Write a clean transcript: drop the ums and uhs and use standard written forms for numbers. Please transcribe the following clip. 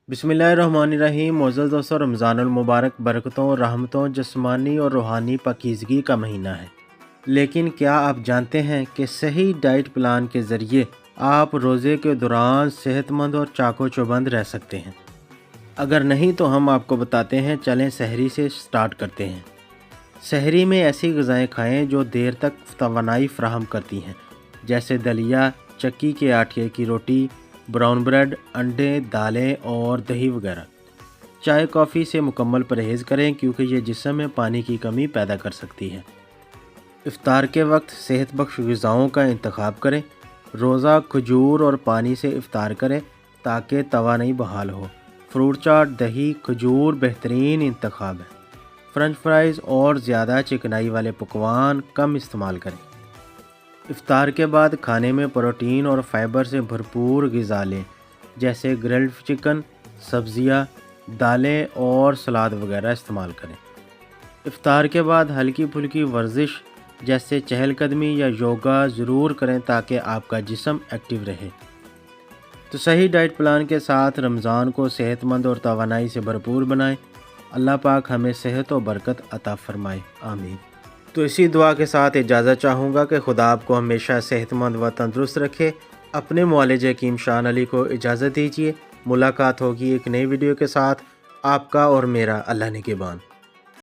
बिस्मिल्लाहिर्रहमानिर्रहीम। मोअज़्ज़ज़ दोस्तों, रमज़ान मुबारक बरकतों, रहमतों, जिस्मानी और रूहानी पाकीज़गी का महीना है। लेकिन क्या आप जानते हैं कि सही डाइट प्लान के ज़रिए आप रोज़े के दौरान सेहतमंद और चाको चौबंद रह सकते हैं? अगर नहीं तो हम आपको बताते हैं। चलें सहरी से स्टार्ट करते हैं। सहरी में ऐसी ग़िज़ाएँ खाएँ जो देर तक तवानाई फ़राहम करती हैं, जैसे दलिया, चक्की के आटे की रोटी, ब्राउन ब्रेड, अंडे, दालें और दही वगैरह। चाय कॉफ़ी से मुकम्मल परहेज़ करें क्योंकि ये जिस्म में पानी की कमी पैदा कर सकती है। इफ्तार के वक्त सेहत बख्श ग़िज़ाओं का इंतखाब करें। रोज़ा खजूर और पानी से इफ्तार करें ताकि तवानाई बहाल हो। फ्रूट चाट, दही, खजूर बेहतरीन इंतखाब है। फ्रेंच फ्राइज़ और ज़्यादा चिकनाई वाले पकवान कम इस्तेमाल करें। इफ्तार के बाद खाने में प्रोटीन और फाइबर से भरपूर ग़िज़ा लें, जैसे ग्रिल्ड चिकन, सब्ज़ियाँ, दालें और सलाद वगैरह इस्तेमाल करें। इफ्तार के बाद हल्की फुल्की वर्जिश जैसे चहलकदमी या योगा ज़रूर करें ताकि आपका जिस्म एक्टिव रहे। तो सही डाइट प्लान के साथ रमज़ान को सेहतमंद और तवानाई से भरपूर बनाएं। अल्लाह पाक हमें सेहत और बरकत अता फ़रमाए, आमीन। तो इसी दुआ के साथ इजाज़त चाहूँगा कि खुदा आपको हमेशा सेहतमंद व तंदुरुस्त रखे। अपने मुआलिज हकीम शान अली को इजाज़त दीजिए। मुलाकात होगी एक नई वीडियो के साथ। आपका और मेरा अल्लाह निगहबान।